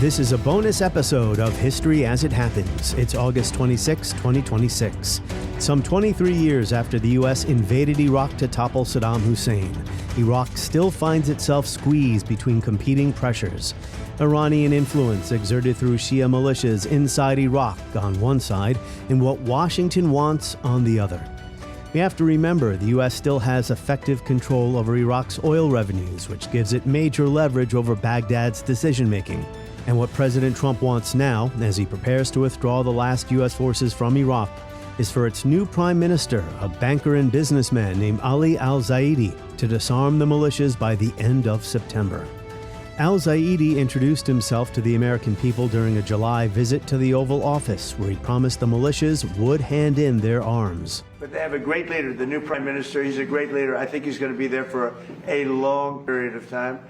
This is a bonus episode of History as It Happens. It's August 26, 2026. Some 23 years after the U.S. invaded Iraq to topple Saddam Hussein, Iraq still finds itself squeezed between competing pressures. Iranian influence exerted through Shia militias inside Iraq on one side, and what Washington wants on the other. We have to remember the U.S. still has effective control over Iraq's oil revenues, which gives it major leverage over Baghdad's decision-making. And what President Trump wants now, as he prepares to withdraw the last U.S. forces from Iraq, is for its new prime minister, a banker and businessman named Ali al-Zaidi, to disarm the militias by the end of September. Al-Zaidi introduced himself to the American people during a July visit to the Oval Office, where he promised the militias would hand in their arms. But they have a great leader, the new prime minister. He's a great leader. I think he's going to be there for a long period of time.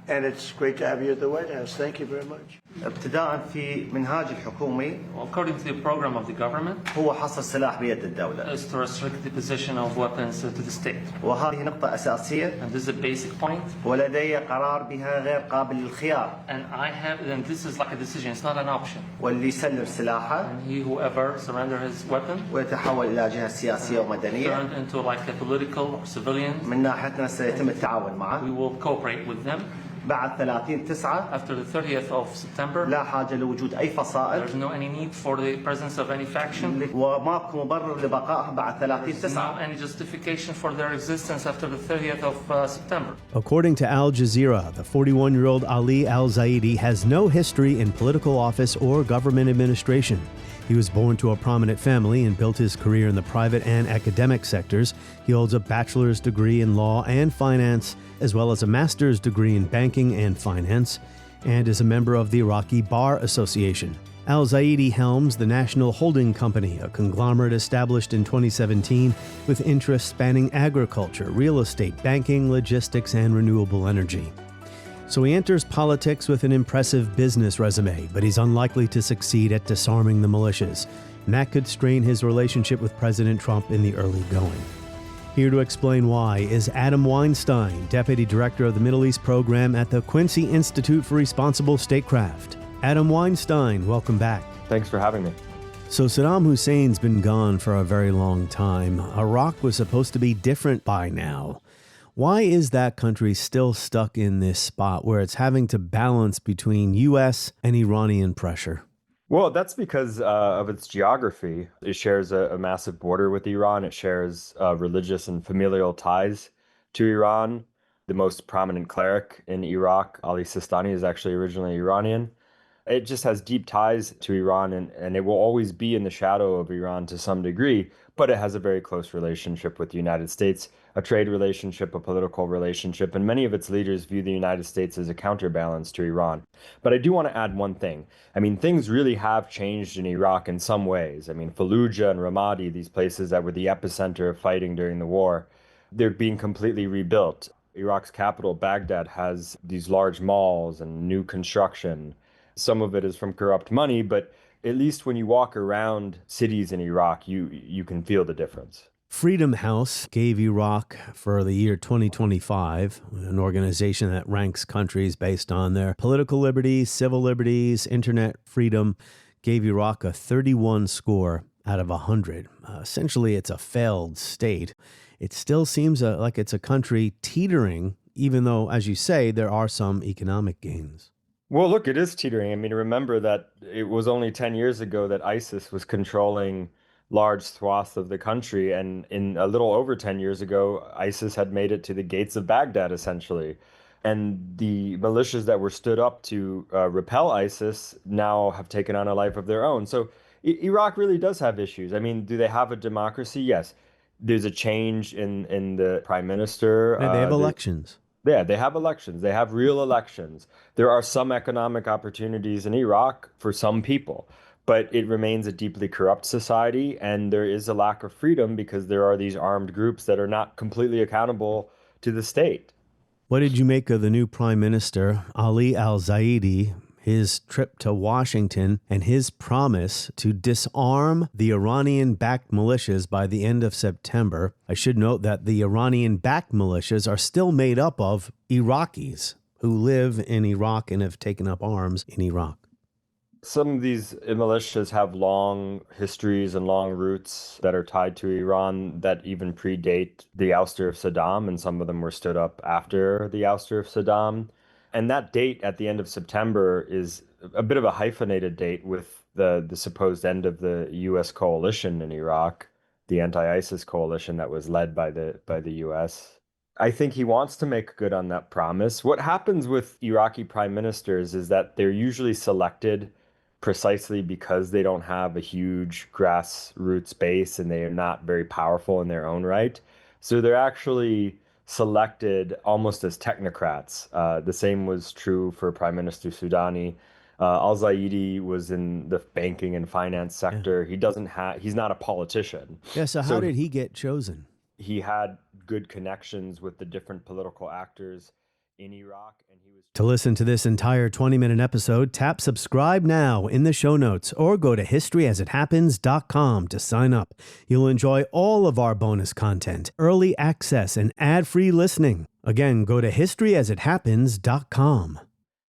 And it's great to have you at the White House. Thank you very much. ابتداء في منهاج الحكومي According to the program of the government, هو حصر السلاح بيد الدولة. is to restrict the possession of weapons to the state. وهذه نقطة أساسية. And this is a basic point. ولدي قرار بها غير قابل للخيار. And this is like a decision, it's not an option. واللي يسلم سلاحه. And whoever surrender his weapon, ويتحول إلى جهة سياسية ومدنية. turned into like a political or civilian. من ناحيتنا سيتم التعاون معه. We will cooperate with them. بعد 30/9 After the 30th of September, لا حاجة لوجود أي فصائل. there's no any need for the presence of any faction. وماكو مبرر لبقائهم بعد There's 30/9. no any justification for their existence after the 30th of September. According to Al Jazeera, the 41-year-old Ali al-Zaidi has no history in political office or government administration. He was born to a prominent family and built his career in the private and academic sectors. He holds a bachelor's degree in law and finance, as well as a master's degree in banking and finance, and is a member of the Iraqi Bar Association. Al-Zaidi helms the National Holding Company, a conglomerate established in 2017 with interests spanning agriculture, real estate, banking, logistics, and renewable energy. So he enters politics with an impressive business resume, but he's unlikely to succeed at disarming the militias, and that could strain his relationship with President Trump in the early going. Here to explain why is Adam Weinstein, Deputy Director of the Middle East Program at the Quincy Institute for Responsible Statecraft. Adam Weinstein, welcome back. Thanks for having me. So Saddam Hussein's been gone for a very long time. Iraq was supposed to be different by now. Why is that country still stuck in this spot where it's having to balance between U.S. and Iranian pressure? Well, that's because of its geography. It shares a massive border with Iran. It shares religious and familial ties to Iran. The most prominent cleric in Iraq, Ali Sistani, is actually originally Iranian. It just has deep ties to Iran, and it will always be in the shadow of Iran to some degree, but it has a very close relationship with the United States, a trade relationship, a political relationship, and many of its leaders view the United States as a counterbalance to Iran. But I do want to add one thing. I mean, things really have changed in Iraq in some ways. I mean, Fallujah and Ramadi, these places that were the epicenter of fighting during the war, they're being completely rebuilt. Iraq's capital, Baghdad, has these large malls and new construction. Some of it is from corrupt money, but at least when you walk around cities in Iraq, you can feel the difference. Freedom House gave Iraq for the year 2025, an organization that ranks countries based on their political liberties, civil liberties, internet freedom, gave Iraq a 31 score out of 100. Essentially, it's a failed state. It still seems like it's a country teetering, even though, as you say, there are some economic gains. Well, look, it is teetering. I mean, remember that it was only 10 years ago that ISIS was controlling large swaths of the country. And in a little over 10 years ago, ISIS had made it to the gates of Baghdad, essentially. And the militias that were stood up to repel ISIS now have taken on a life of their own. So Iraq really does have issues. I mean, do they have a democracy? Yes. There's a change in the prime minister. And they have elections. Yeah, they have elections. They have real elections. There are some economic opportunities in Iraq for some people, but it remains a deeply corrupt society, and there is a lack of freedom because there are these armed groups that are not completely accountable to the state. What did you make of the new prime minister, Ali al-Zaidi, his trip to Washington, and his promise to disarm the Iranian-backed militias by the end of September? I should note that the Iranian-backed militias are still made up of Iraqis who live in Iraq and have taken up arms in Iraq. Some of these militias have long histories and long roots that are tied to Iran that even predate the ouster of Saddam, and some of them were stood up after the ouster of Saddam. And that date at the end of September is a bit of a hyphenated date with the supposed end of the U.S. coalition in Iraq, the anti-ISIS coalition that was led by the U.S. I think he wants to make good on that promise. What happens with Iraqi prime ministers is that they're usually selected precisely because they don't have a huge grassroots base and they are not very powerful in their own right. So they're actually selected almost as technocrats. The same was true for Prime Minister Soudani. Al-Zaidi was in the banking and finance sector. He's not a politician. Yeah, so how did he get chosen? He had good connections with the different political actors in Iraq, and he was. To listen to this entire 20-minute episode, tap subscribe now in the show notes or go to historyasithappens.com to sign up. You'll enjoy all of our bonus content, early access, and ad-free listening. Again, go to historyasithappens.com.